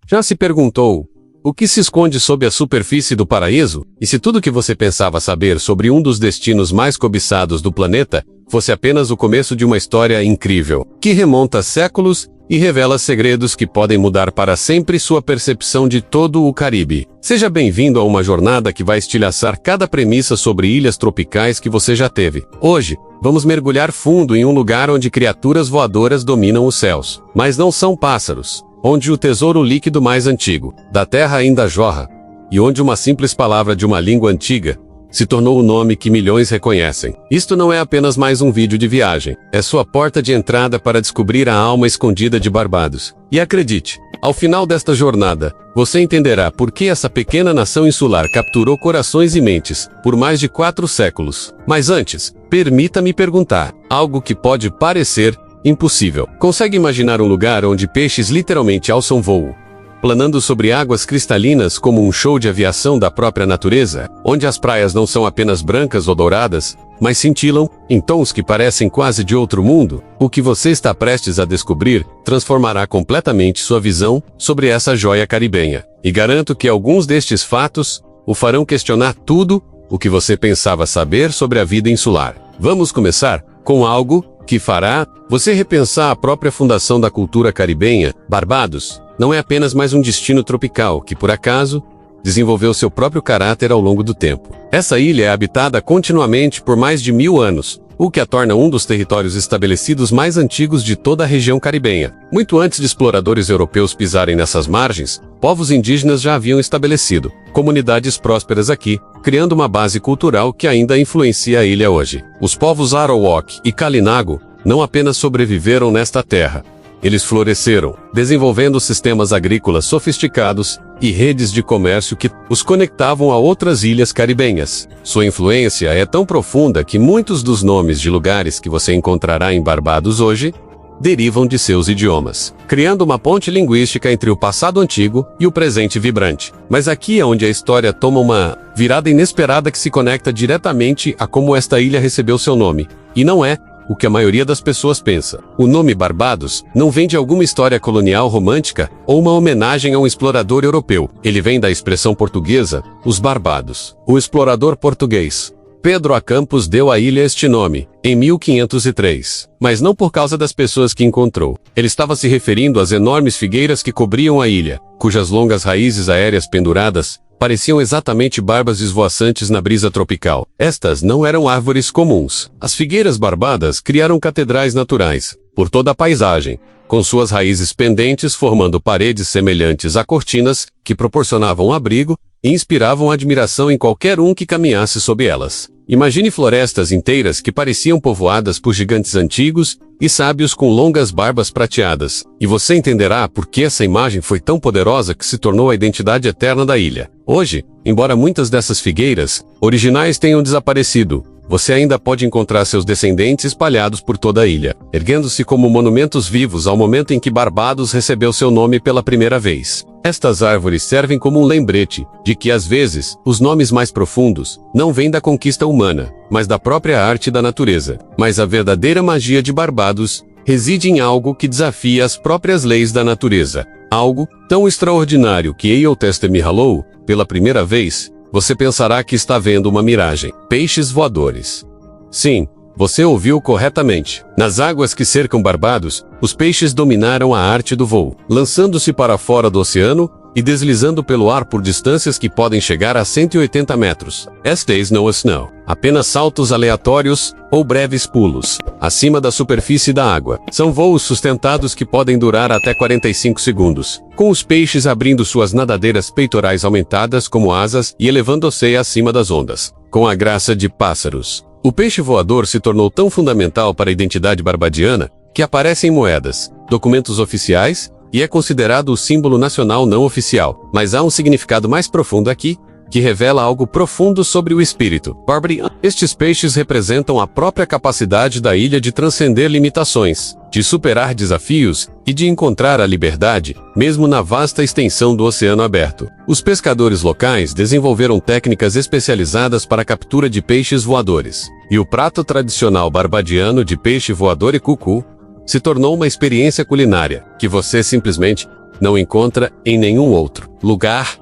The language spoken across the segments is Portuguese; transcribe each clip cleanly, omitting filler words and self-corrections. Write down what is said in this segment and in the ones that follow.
Já se perguntou o que se esconde sob a superfície do paraíso? E se tudo que você pensava saber sobre um dos destinos mais cobiçados do planeta fosse apenas o começo de uma história incrível, que remonta séculos e revela segredos que podem mudar para sempre sua percepção de todo o Caribe? Seja bem-vindo a uma jornada que vai estilhaçar cada premissa sobre ilhas tropicais que você já teve. Hoje, vamos mergulhar fundo em um lugar onde criaturas voadoras dominam os céus, mas não são pássaros. Onde o tesouro líquido mais antigo da Terra ainda jorra, e onde uma simples palavra de uma língua antiga se tornou o nome que milhões reconhecem. Isto não é apenas mais um vídeo de viagem, é sua porta de entrada para descobrir a alma escondida de Barbados. E acredite, ao final desta jornada, você entenderá por que essa pequena nação insular capturou corações e mentes por mais de 4 séculos. Mas antes, permita-me perguntar algo que pode parecer impossível. Consegue imaginar um lugar onde peixes literalmente alçam voo, planando sobre águas cristalinas como um show de aviação da própria natureza, onde as praias não são apenas brancas ou douradas, mas cintilam em tons que parecem quase de outro mundo? O que você está prestes a descobrir transformará completamente sua visão sobre essa joia caribenha. E garanto que alguns destes fatos o farão questionar tudo o que você pensava saber sobre a vida insular. Vamos começar com algo que fará você repensar a própria fundação da cultura caribenha. Barbados não é apenas mais um destino tropical que, por acaso, desenvolveu seu próprio caráter ao longo do tempo. Essa ilha é habitada continuamente por mais de 1000 anos, o que a torna um dos territórios estabelecidos mais antigos de toda a região caribenha. Muito antes de exploradores europeus pisarem nessas margens, povos indígenas já haviam estabelecido comunidades prósperas aqui, criando uma base cultural que ainda influencia a ilha hoje. Os povos Arawak e Kalinago não apenas sobreviveram nesta terra, eles floresceram, desenvolvendo sistemas agrícolas sofisticados e redes de comércio que os conectavam a outras ilhas caribenhas. Sua influência é tão profunda que muitos dos nomes de lugares que você encontrará em Barbados hoje derivam de seus idiomas, criando uma ponte linguística entre o passado antigo e o presente vibrante. Mas aqui é onde a história toma uma virada inesperada que se conecta diretamente a como esta ilha recebeu seu nome. E não é o que a maioria das pessoas pensa. O nome Barbados não vem de alguma história colonial romântica ou uma homenagem a um explorador europeu. Ele vem da expressão portuguesa, os Barbados. O explorador português Pedro A. Campos deu à ilha este nome em 1503, mas não por causa das pessoas que encontrou. Ele estava se referindo às enormes figueiras que cobriam a ilha, cujas longas raízes aéreas penduradas pareciam exatamente barbas esvoaçantes na brisa tropical. Estas não eram árvores comuns. As figueiras barbadas criaram catedrais naturais por toda a paisagem, com suas raízes pendentes formando paredes semelhantes a cortinas que proporcionavam abrigo e inspiravam admiração em qualquer um que caminhasse sob elas. Imagine florestas inteiras que pareciam povoadas por gigantes antigos e sábios com longas barbas prateadas, e você entenderá por que essa imagem foi tão poderosa que se tornou a identidade eterna da ilha. Hoje, embora muitas dessas figueiras originais tenham desaparecido, você ainda pode encontrar seus descendentes espalhados por toda a ilha, erguendo-se como monumentos vivos ao momento em que Barbados recebeu seu nome pela primeira vez. Estas árvores servem como um lembrete de que, às vezes, os nomes mais profundos não vêm da conquista humana, mas da própria arte da natureza. Mas a verdadeira magia de Barbados reside em algo que desafia as próprias leis da natureza. Algo tão extraordinário que Eotestemi Hallow, pela primeira vez, você pensará que está vendo uma miragem. Peixes voadores. Sim, você ouviu corretamente. Nas águas que cercam Barbados, os peixes dominaram a arte do voo, lançando-se para fora do oceano e deslizando pelo ar por distâncias que podem chegar a 180 metros. Estes não snow. Apenas saltos aleatórios ou breves pulos acima da superfície da água. São voos sustentados que podem durar até 45 segundos, com os peixes abrindo suas nadadeiras peitorais aumentadas como asas e elevando-se acima das ondas, com a graça de pássaros. O peixe voador se tornou tão fundamental para a identidade barbadiana que aparece em moedas, documentos oficiais e é considerado o símbolo nacional não oficial. Mas há um significado mais profundo aqui, que revela algo profundo sobre o espírito barbariano. Estes peixes representam a própria capacidade da ilha de transcender limitações, de superar desafios e de encontrar a liberdade, mesmo na vasta extensão do oceano aberto. Os pescadores locais desenvolveram técnicas especializadas para a captura de peixes voadores, e o prato tradicional barbadiano de peixe voador e cucu se tornou uma experiência culinária que você simplesmente não encontra em nenhum outro lugar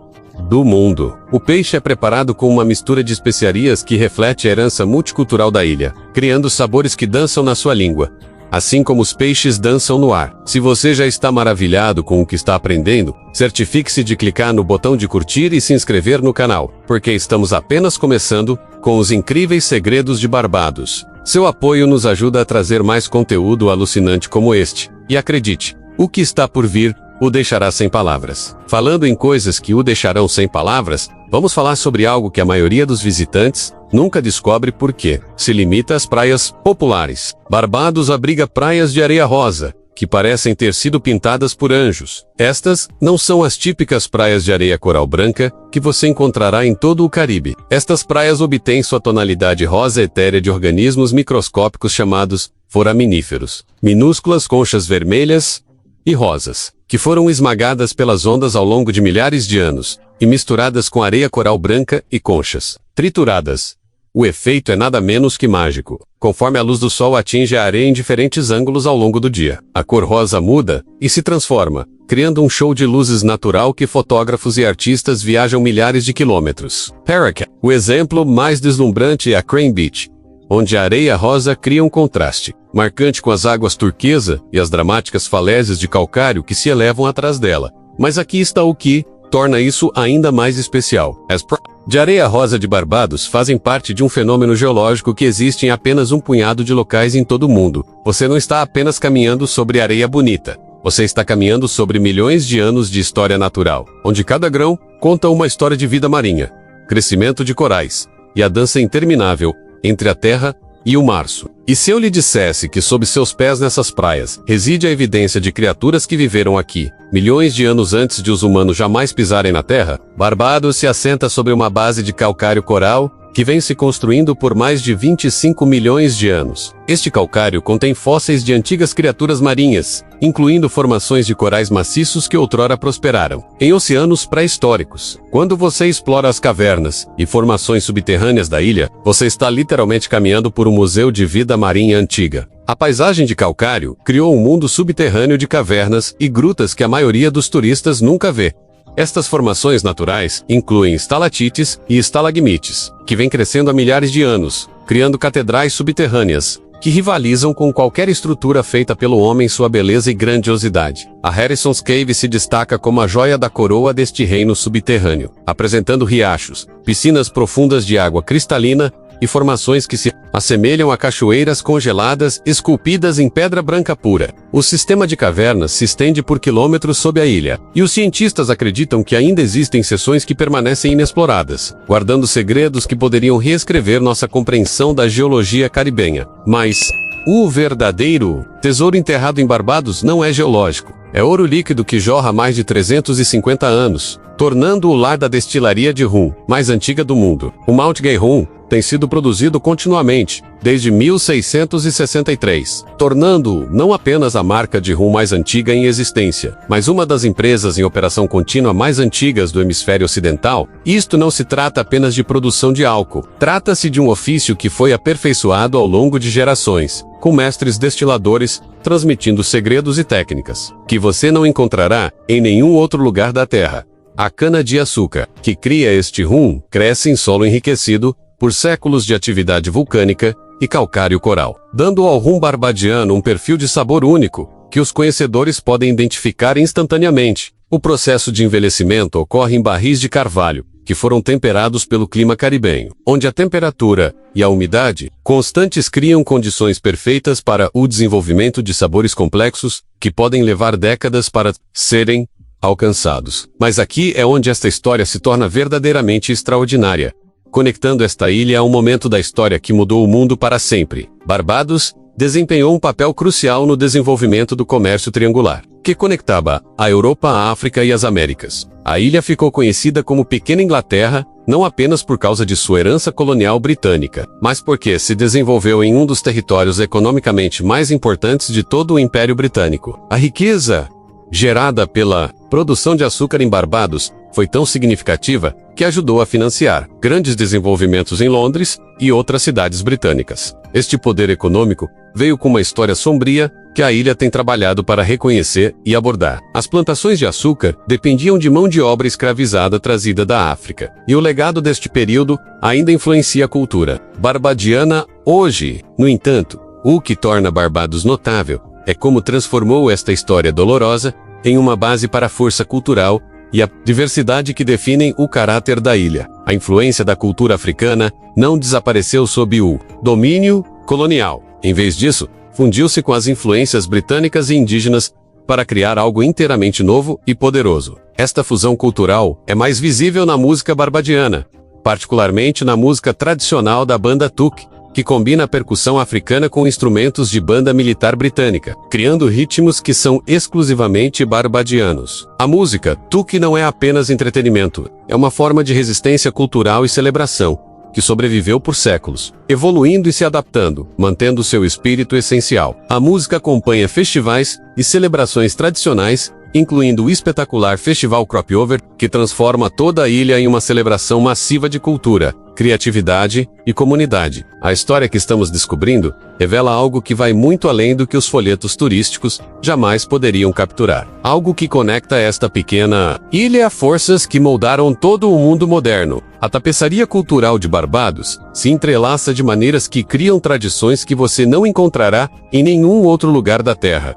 do mundo. O peixe é preparado com uma mistura de especiarias que reflete a herança multicultural da ilha, criando sabores que dançam na sua língua, assim como os peixes dançam no ar. Se você já está maravilhado com o que está aprendendo, certifique-se de clicar no botão de curtir e se inscrever no canal, porque estamos apenas começando com os incríveis segredos de Barbados. Seu apoio nos ajuda a trazer mais conteúdo alucinante como este. E acredite, o que está por vir o deixará sem palavras. Falando em coisas que o deixarão sem palavras, vamos falar sobre algo que a maioria dos visitantes nunca descobre porque se limita às praias populares. Barbados abriga praias de areia rosa, que parecem ter sido pintadas por anjos. Estas não são as típicas praias de areia coral branca que você encontrará em todo o Caribe. Estas praias obtêm sua tonalidade rosa etérea de organismos microscópicos chamados foraminíferos, minúsculas conchas vermelhas e rosas, que foram esmagadas pelas ondas ao longo de milhares de anos, e misturadas com areia coral branca e conchas trituradas. O efeito é nada menos que mágico. Conforme a luz do sol atinge a areia em diferentes ângulos ao longo do dia, a cor rosa muda e se transforma, criando um show de luzes natural que fotógrafos e artistas viajam milhares de quilômetros. Paracat. O exemplo mais deslumbrante é a Crane Beach, onde a areia rosa cria um contraste marcante com as águas turquesa e as dramáticas falésias de calcário que se elevam atrás dela. Mas aqui está o que torna isso ainda mais especial. As praias de areia rosa de Barbados fazem parte de um fenômeno geológico que existe em apenas um punhado de locais em todo o mundo. Você não está apenas caminhando sobre areia bonita. Você está caminhando sobre milhões de anos de história natural, onde cada grão conta uma história de vida marinha, crescimento de corais e a dança interminável entre a terra e o março. E se eu lhe dissesse que sob seus pés nessas praias reside a evidência de criaturas que viveram aqui milhões de anos antes de os humanos jamais pisarem na Terra? Barbados se assenta sobre uma base de calcário coral que vem se construindo por mais de 25 milhões de anos. Este calcário contém fósseis de antigas criaturas marinhas, incluindo formações de corais maciços que outrora prosperaram em oceanos pré-históricos. Quando você explora as cavernas e formações subterrâneas da ilha, você está literalmente caminhando por um museu de vida marinha antiga. A paisagem de calcário criou um mundo subterrâneo de cavernas e grutas que a maioria dos turistas nunca vê. Estas formações naturais incluem estalatites e estalagmites, que vêm crescendo há milhares de anos, criando catedrais subterrâneas, que rivalizam com qualquer estrutura feita pelo homem em sua beleza e grandiosidade. A Harrison's Cave se destaca como a joia da coroa deste reino subterrâneo, apresentando riachos, piscinas profundas de água cristalina e formações que se assemelham a cachoeiras congeladas esculpidas em pedra branca pura. O sistema de cavernas se estende por quilômetros sob a ilha, e os cientistas acreditam que ainda existem seções que permanecem inexploradas, guardando segredos que poderiam reescrever nossa compreensão da geologia caribenha. Mas o verdadeiro tesouro enterrado em Barbados não é geológico. É ouro líquido que jorra há mais de 350 anos, tornando-o o lar da destilaria de rum mais antiga do mundo. O Mount Gay Rum tem sido produzido continuamente, desde 1663, tornando-o não apenas a marca de rum mais antiga em existência, mas uma das empresas em operação contínua mais antigas do hemisfério ocidental. Isto não se trata apenas de produção de álcool, trata-se de um ofício que foi aperfeiçoado ao longo de gerações, com mestres destiladores, transmitindo segredos e técnicas que você não encontrará em nenhum outro lugar da Terra. A cana-de-açúcar, que cria este rum, cresce em solo enriquecido por séculos de atividade vulcânica e calcário coral, dando ao rum barbadiano um perfil de sabor único, que os conhecedores podem identificar instantaneamente. O processo de envelhecimento ocorre em barris de carvalho, que foram temperados pelo clima caribenho, onde a temperatura e a umidade constantes criam condições perfeitas para o desenvolvimento de sabores complexos, que podem levar décadas para serem alcançados. Mas aqui é onde esta história se torna verdadeiramente extraordinária, conectando esta ilha a um momento da história que mudou o mundo para sempre. Barbados desempenhou um papel crucial no desenvolvimento do comércio triangular, que conectava a Europa, a África e as Américas. A ilha ficou conhecida como Pequena Inglaterra, não apenas por causa de sua herança colonial britânica, mas porque se desenvolveu em um dos territórios economicamente mais importantes de todo o Império Britânico. A riqueza gerada pela produção de açúcar em Barbados foi tão significativa que ajudou a financiar grandes desenvolvimentos em Londres e outras cidades britânicas. Este poder econômico veio com uma história sombria, que a ilha tem trabalhado para reconhecer e abordar. As plantações de açúcar dependiam de mão de obra escravizada trazida da África, e o legado deste período ainda influencia a cultura barbadiana hoje. No entanto, o que torna Barbados notável é como transformou esta história dolorosa em uma base para a força cultural e a diversidade que definem o caráter da ilha. A influência da cultura africana não desapareceu sob o domínio colonial. Em vez disso, fundiu-se com as influências britânicas e indígenas para criar algo inteiramente novo e poderoso. Esta fusão cultural é mais visível na música barbadiana, particularmente na música tradicional da banda Tuk, que combina a percussão africana com instrumentos de banda militar britânica, criando ritmos que são exclusivamente barbadianos. A música Tuk não é apenas entretenimento, é uma forma de resistência cultural e celebração, que sobreviveu por séculos, evoluindo e se adaptando, mantendo seu espírito essencial. A música acompanha festivais e celebrações tradicionais, incluindo o espetacular Festival Cropover, que transforma toda a ilha em uma celebração massiva de cultura, criatividade e comunidade. A história que estamos descobrindo revela algo que vai muito além do que os folhetos turísticos jamais poderiam capturar. Algo que conecta esta pequena ilha a forças que moldaram todo o mundo moderno. A tapeçaria cultural de Barbados se entrelaça de maneiras que criam tradições que você não encontrará em nenhum outro lugar da Terra.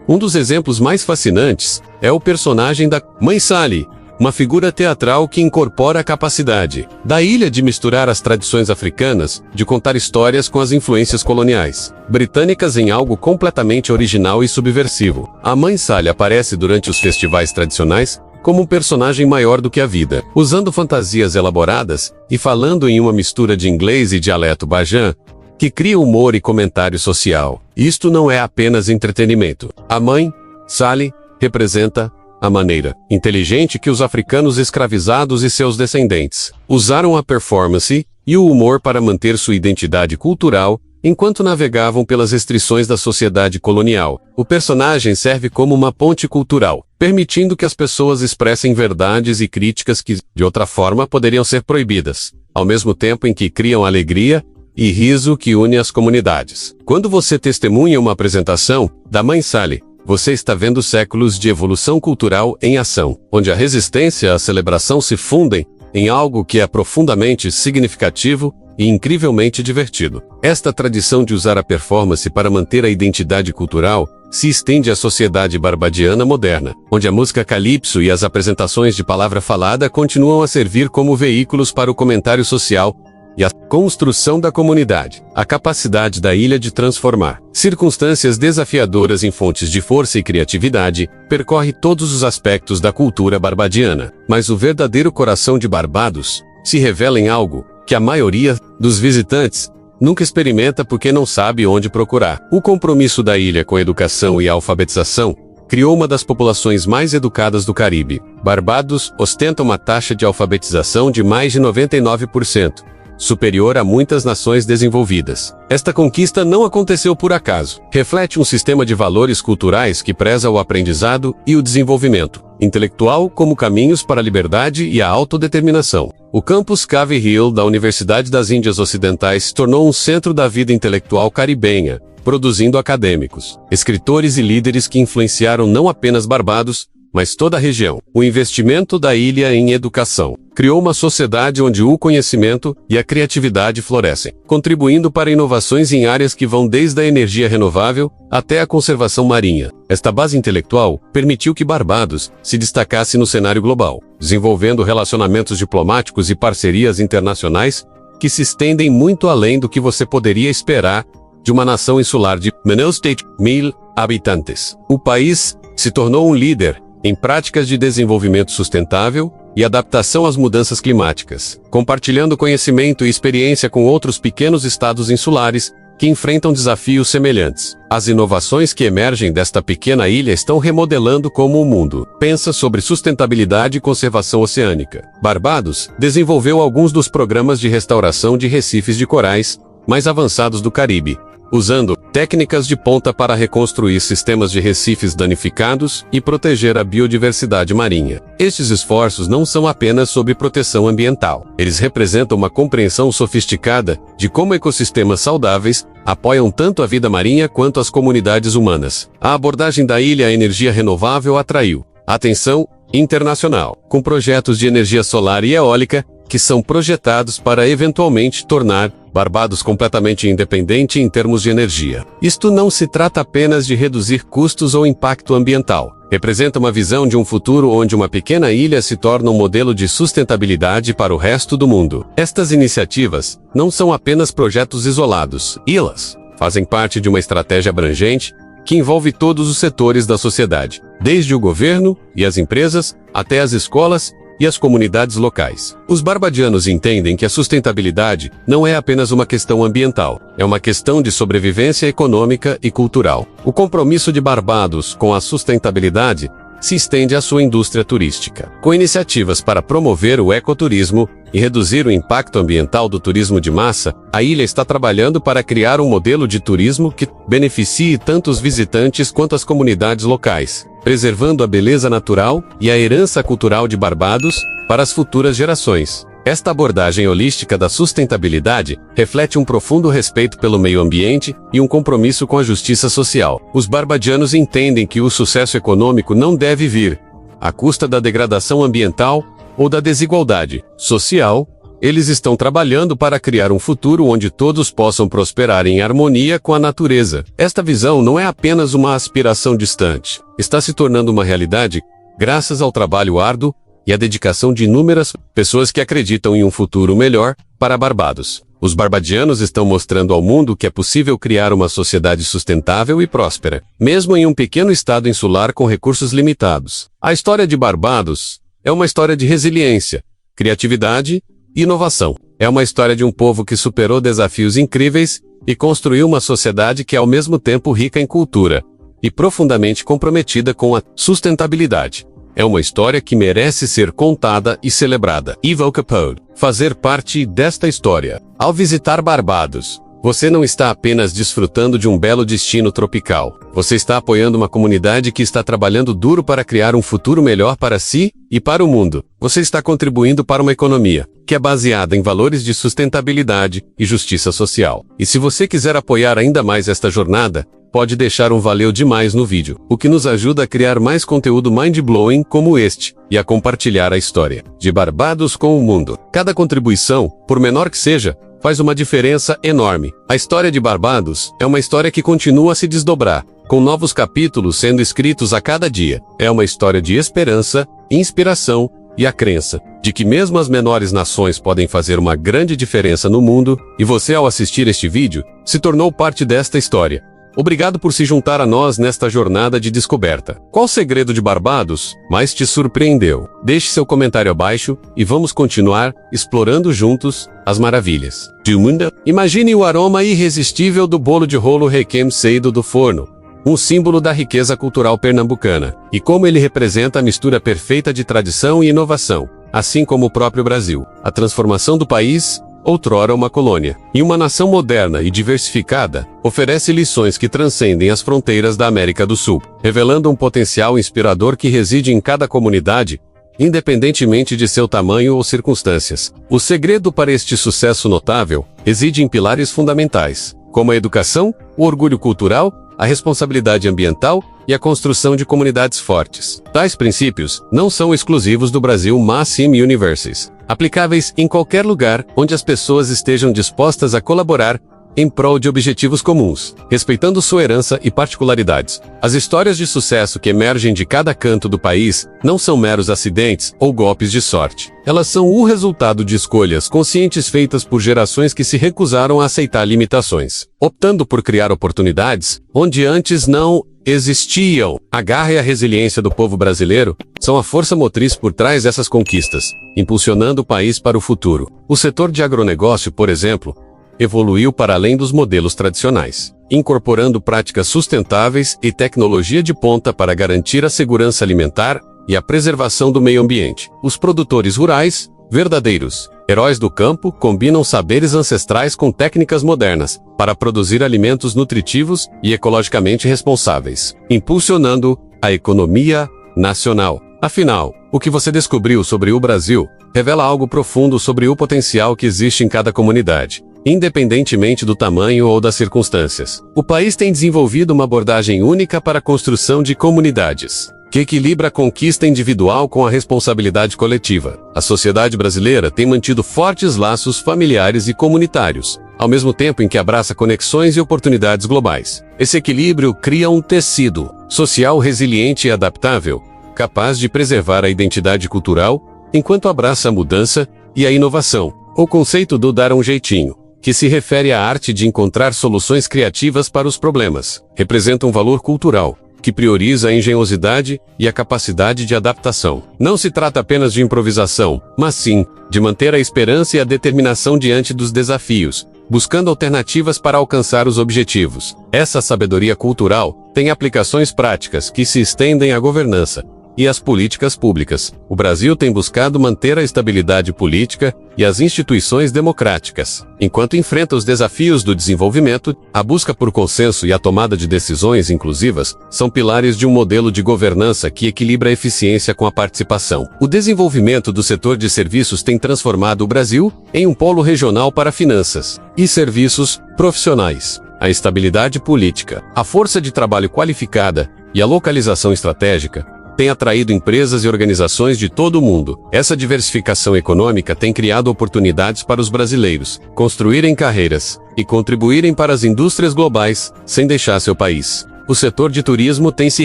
Um dos exemplos mais fascinantes é o personagem da Mãe Sally, uma figura teatral que incorpora a capacidade da ilha de misturar as tradições africanas, de contar histórias com as influências coloniais britânicas em algo completamente original e subversivo. A Mãe Sally aparece durante os festivais tradicionais como um personagem maior do que a vida, usando fantasias elaboradas e falando em uma mistura de inglês e dialeto bajan, que cria humor e comentário social. Isto não é apenas entretenimento. A Mãe Sally representa a maneira inteligente que os africanos escravizados e seus descendentes usaram a performance e o humor para manter sua identidade cultural enquanto navegavam pelas restrições da sociedade colonial. O personagem serve como uma ponte cultural, permitindo que as pessoas expressem verdades e críticas que, de outra forma, poderiam ser proibidas, ao mesmo tempo em que criam alegria e riso que une as comunidades. Quando você testemunha uma apresentação da Mãe Sally, você está vendo séculos de evolução cultural em ação, onde a resistência e a celebração se fundem em algo que é profundamente significativo e incrivelmente divertido. Esta tradição de usar a performance para manter a identidade cultural se estende à sociedade barbadiana moderna, onde a música calypso e as apresentações de palavra falada continuam a servir como veículos para o comentário social e a construção da comunidade. A capacidade da ilha de transformar circunstâncias desafiadoras em fontes de força e criatividade percorre todos os aspectos da cultura barbadiana. Mas o verdadeiro coração de Barbados se revela em algo que a maioria dos visitantes nunca experimenta porque não sabe onde procurar. O compromisso da ilha com a educação e a alfabetização criou uma das populações mais educadas do Caribe. Barbados ostenta uma taxa de alfabetização de mais de 99%. Superior a muitas nações desenvolvidas. Esta conquista não aconteceu por acaso. Reflete um sistema de valores culturais que preza o aprendizado e o desenvolvimento intelectual como caminhos para a liberdade e a autodeterminação. O campus Cave Hill da Universidade das Índias Ocidentais se tornou um centro da vida intelectual caribenha, produzindo acadêmicos, escritores e líderes que influenciaram não apenas Barbados, mas toda a região. O investimento da ilha em educação criou uma sociedade onde o conhecimento e a criatividade florescem, contribuindo para inovações em áreas que vão desde a energia renovável até a conservação marinha. Esta base intelectual permitiu que Barbados se destacasse no cenário global, desenvolvendo relacionamentos diplomáticos e parcerias internacionais que se estendem muito além do que você poderia esperar de uma nação insular de menos de 1.000 habitantes. O país se tornou um líder em práticas de desenvolvimento sustentável e adaptação às mudanças climáticas, compartilhando conhecimento e experiência com outros pequenos estados insulares que enfrentam desafios semelhantes. As inovações que emergem desta pequena ilha estão remodelando como o mundo pensa sobre sustentabilidade e conservação oceânica. Barbados desenvolveu alguns dos programas de restauração de recifes de corais mais avançados do Caribe, usando técnicas de ponta para reconstruir sistemas de recifes danificados e proteger a biodiversidade marinha. Estes esforços não são apenas sobre proteção ambiental. Eles representam uma compreensão sofisticada de como ecossistemas saudáveis apoiam tanto a vida marinha quanto as comunidades humanas. A abordagem da ilha à energia renovável atraiu atenção internacional, com projetos de energia solar e eólica que são projetados para eventualmente tornar Barbados completamente independente em termos de energia. Isto não se trata apenas de reduzir custos ou impacto ambiental. Representa uma visão de um futuro onde uma pequena ilha se torna um modelo de sustentabilidade para o resto do mundo. Estas iniciativas não são apenas projetos isolados. Elas fazem parte de uma estratégia abrangente que envolve todos os setores da sociedade, desde o governo e as empresas até as escolas e as comunidades locais. Os barbadianos entendem que a sustentabilidade não é apenas uma questão ambiental, é uma questão de sobrevivência econômica e cultural. O compromisso de Barbados com a sustentabilidade se estende à sua indústria turística. Com iniciativas para promover o ecoturismo e reduzir o impacto ambiental do turismo de massa, a ilha está trabalhando para criar um modelo de turismo que beneficie tanto os visitantes quanto as comunidades locais, preservando a beleza natural e a herança cultural de Barbados para as futuras gerações. Esta abordagem holística da sustentabilidade reflete um profundo respeito pelo meio ambiente e um compromisso com a justiça social. Os barbadianos entendem que o sucesso econômico não deve vir à custa da degradação ambiental ou da desigualdade social. Eles estão trabalhando para criar um futuro onde todos possam prosperar em harmonia com a natureza. Esta visão não é apenas uma aspiração distante. Está se tornando uma realidade graças ao trabalho árduo e à dedicação de inúmeras pessoas que acreditam em um futuro melhor para Barbados. Os barbadianos estão mostrando ao mundo que é possível criar uma sociedade sustentável e próspera, mesmo em um pequeno estado insular com recursos limitados. A história de Barbados é uma história de resiliência, criatividade e inovação. É uma história de um povo que superou desafios incríveis e construiu uma sociedade que é ao mesmo tempo rica em cultura e profundamente comprometida com a sustentabilidade. É uma história que merece ser contada e celebrada. Evoca Pod. Fazer parte desta história. Ao visitar Barbados, você não está apenas desfrutando de um belo destino tropical. Você está apoiando uma comunidade que está trabalhando duro para criar um futuro melhor para si e para o mundo. Você está contribuindo para uma economia que é baseada em valores de sustentabilidade e justiça social. E se você quiser apoiar ainda mais esta jornada, pode deixar um valeu demais no vídeo, o que nos ajuda a criar mais conteúdo mind-blowing como este, e a compartilhar a história de Barbados com o mundo. Cada contribuição, por menor que seja, faz uma diferença enorme. A história de Barbados é uma história que continua a se desdobrar, com novos capítulos sendo escritos a cada dia. É uma história de esperança, inspiração e a crença de que mesmo as menores nações podem fazer uma grande diferença no mundo, e você, ao assistir este vídeo, se tornou parte desta história. Obrigado por se juntar a nós nesta jornada de descoberta. Qual segredo de Barbados mais te surpreendeu? Deixe seu comentário abaixo e vamos continuar explorando juntos as maravilhas do mundo. Imagine o aroma irresistível do bolo de rolo recém-saído do forno, um símbolo da riqueza cultural pernambucana, e como ele representa a mistura perfeita de tradição e inovação, assim como o próprio Brasil. A transformação do país, outrora uma colônia, e uma nação moderna e diversificada, oferece lições que transcendem as fronteiras da América do Sul, revelando um potencial inspirador que reside em cada comunidade, independentemente de seu tamanho ou circunstâncias. O segredo para este sucesso notável reside em pilares fundamentais, como a educação, o orgulho cultural, a responsabilidade ambiental e a construção de comunidades fortes. Tais princípios não são exclusivos do Brasil, mas sim universais, aplicáveis em qualquer lugar onde as pessoas estejam dispostas a colaborar em prol de objetivos comuns, respeitando sua herança e particularidades. As histórias de sucesso que emergem de cada canto do país não são meros acidentes ou golpes de sorte. Elas são o resultado de escolhas conscientes feitas por gerações que se recusaram a aceitar limitações, optando por criar oportunidades onde antes não existiam. A garra e a resiliência do povo brasileiro são a força motriz por trás dessas conquistas, impulsionando o país para o futuro. O setor de agronegócio, por exemplo, evoluiu para além dos modelos tradicionais, incorporando práticas sustentáveis e tecnologia de ponta para garantir a segurança alimentar e a preservação do meio ambiente. Os produtores rurais, verdadeiros Heróis do campo combinam saberes ancestrais com técnicas modernas para produzir alimentos nutritivos e ecologicamente responsáveis, impulsionando a economia nacional. Afinal, o que você descobriu sobre o Brasil revela algo profundo sobre o potencial que existe em cada comunidade, independentemente do tamanho ou das circunstâncias. O país tem desenvolvido uma abordagem única para a construção de comunidades, que equilibra a conquista individual com a responsabilidade coletiva. A sociedade brasileira tem mantido fortes laços familiares e comunitários, ao mesmo tempo em que abraça conexões e oportunidades globais. Esse equilíbrio cria um tecido social resiliente e adaptável, capaz de preservar a identidade cultural, enquanto abraça a mudança e a inovação. O conceito do dar um jeitinho, que se refere à arte de encontrar soluções criativas para os problemas, representa um valor cultural que prioriza a engenhosidade e a capacidade de adaptação. Não se trata apenas de improvisação, mas sim de manter a esperança e a determinação diante dos desafios, buscando alternativas para alcançar os objetivos. Essa sabedoria cultural tem aplicações práticas que se estendem à governança e às políticas públicas. O Brasil tem buscado manter a estabilidade política e as instituições democráticas. Enquanto enfrenta os desafios do desenvolvimento, a busca por consenso e a tomada de decisões inclusivas são pilares de um modelo de governança que equilibra a eficiência com a participação. O desenvolvimento do setor de serviços tem transformado o Brasil em um polo regional para finanças e serviços profissionais. A estabilidade política, a força de trabalho qualificada e a localização estratégica tem atraído empresas e organizações de todo o mundo. Essa diversificação econômica tem criado oportunidades para os brasileiros construírem carreiras e contribuírem para as indústrias globais, sem deixar seu país. O setor de turismo tem se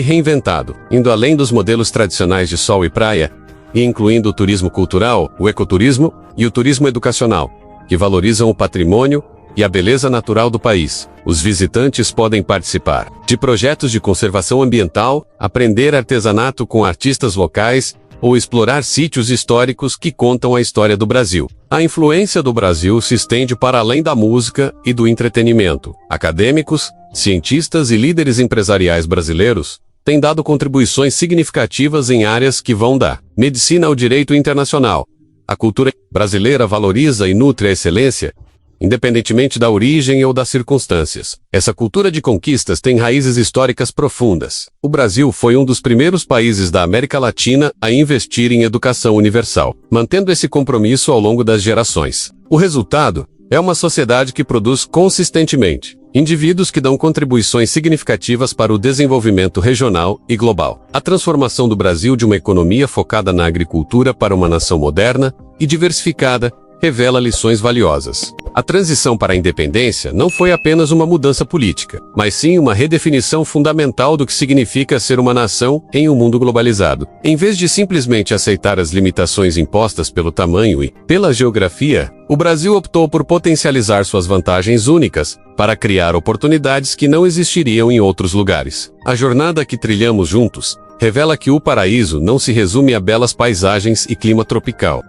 reinventado, indo além dos modelos tradicionais de sol e praia, e incluindo o turismo cultural, o ecoturismo e o turismo educacional, que valorizam o patrimônio e a beleza natural do país. Os visitantes podem participar de projetos de conservação ambiental, aprender artesanato com artistas locais ou explorar sítios históricos que contam a história do Brasil. A influência do Brasil se estende para além da música e do entretenimento. Acadêmicos, cientistas e líderes empresariais brasileiros têm dado contribuições significativas em áreas que vão da medicina ao direito internacional. A cultura brasileira valoriza e nutre a excelência, independentemente da origem ou das circunstâncias. Essa cultura de conquistas tem raízes históricas profundas. O Brasil foi um dos primeiros países da América Latina a investir em educação universal, mantendo esse compromisso ao longo das gerações. O resultado é uma sociedade que produz consistentemente indivíduos que dão contribuições significativas para o desenvolvimento regional e global. A transformação do Brasil de uma economia focada na agricultura para uma nação moderna e diversificada revela lições valiosas. A transição para a independência não foi apenas uma mudança política, mas sim uma redefinição fundamental do que significa ser uma nação em um mundo globalizado. Em vez de simplesmente aceitar as limitações impostas pelo tamanho e pela geografia, o Brasil optou por potencializar suas vantagens únicas para criar oportunidades que não existiriam em outros lugares. A jornada que trilhamos juntos revela que o paraíso não se resume a belas paisagens e clima tropical.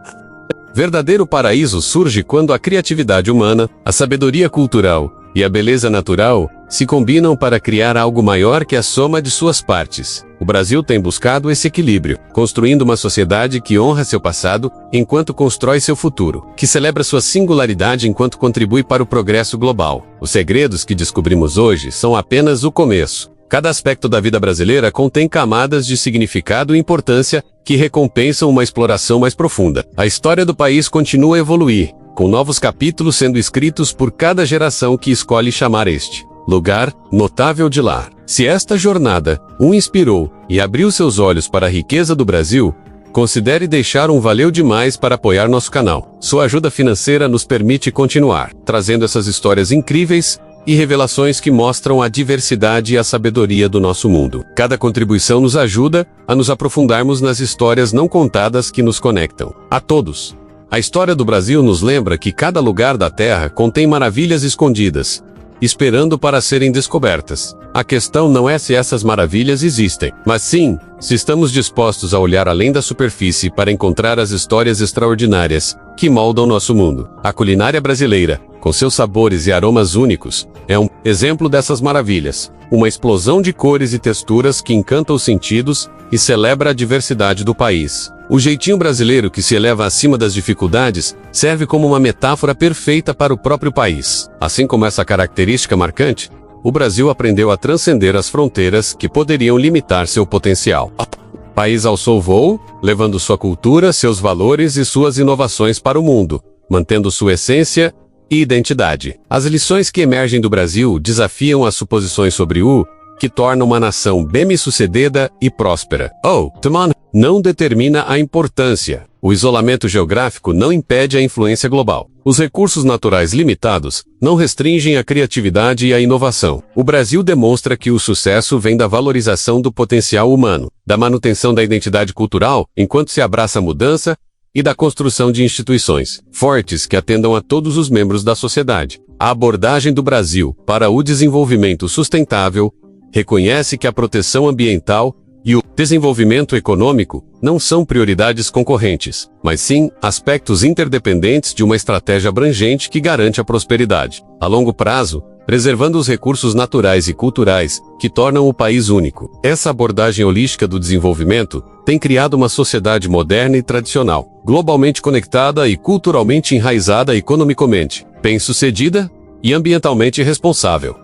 Verdadeiro paraíso surge quando a criatividade humana, a sabedoria cultural e a beleza natural se combinam para criar algo maior que a soma de suas partes. O Brasil tem buscado esse equilíbrio, construindo uma sociedade que honra seu passado enquanto constrói seu futuro, que celebra sua singularidade enquanto contribui para o progresso global. Os segredos que descobrimos hoje são apenas o começo. Cada aspecto da vida brasileira contém camadas de significado e importância que recompensam uma exploração mais profunda. A história do país continua a evoluir, com novos capítulos sendo escritos por cada geração que escolhe chamar este lugar notável de lar. Se esta jornada o inspirou e abriu seus olhos para a riqueza do Brasil, considere deixar um valeu demais para apoiar nosso canal. Sua ajuda financeira nos permite continuar trazendo essas histórias incríveis e revelações que mostram a diversidade e a sabedoria do nosso mundo. Cada contribuição nos ajuda a nos aprofundarmos nas histórias não contadas que nos conectam. A todos! A história do Brasil nos lembra que cada lugar da Terra contém maravilhas escondidas, esperando para serem descobertas. A questão não é se essas maravilhas existem, mas sim, se estamos dispostos a olhar além da superfície para encontrar as histórias extraordinárias que moldam nosso mundo. A culinária brasileira, com seus sabores e aromas únicos, é um exemplo dessas maravilhas. uma explosão de cores e texturas que encanta os sentidos e celebra a diversidade do país. O jeitinho brasileiro que se eleva acima das dificuldades serve como uma metáfora perfeita para o próprio país. Assim como essa característica marcante, o Brasil aprendeu a transcender as fronteiras que poderiam limitar seu potencial. O país alçou voo, levando sua cultura, seus valores e suas inovações para o mundo, mantendo sua essência e identidade. As lições que emergem do Brasil desafiam as suposições sobre o que torna uma nação bem-sucedida e próspera. Não determina a importância. O isolamento geográfico não impede a influência global. Os recursos naturais limitados não restringem a criatividade e a inovação. O Brasil demonstra que o sucesso vem da valorização do potencial humano, da manutenção da identidade cultural enquanto se abraça a mudança e da construção de instituições fortes que atendam a todos os membros da sociedade. A abordagem do Brasil para o desenvolvimento sustentável reconhece que a proteção ambiental e o desenvolvimento econômico não são prioridades concorrentes, mas sim aspectos interdependentes de uma estratégia abrangente que garante a prosperidade a longo prazo, preservando os recursos naturais e culturais que tornam o país único. Essa abordagem holística do desenvolvimento tem criado uma sociedade moderna e tradicional, globalmente conectada e culturalmente enraizada economicamente, bem-sucedida e ambientalmente responsável.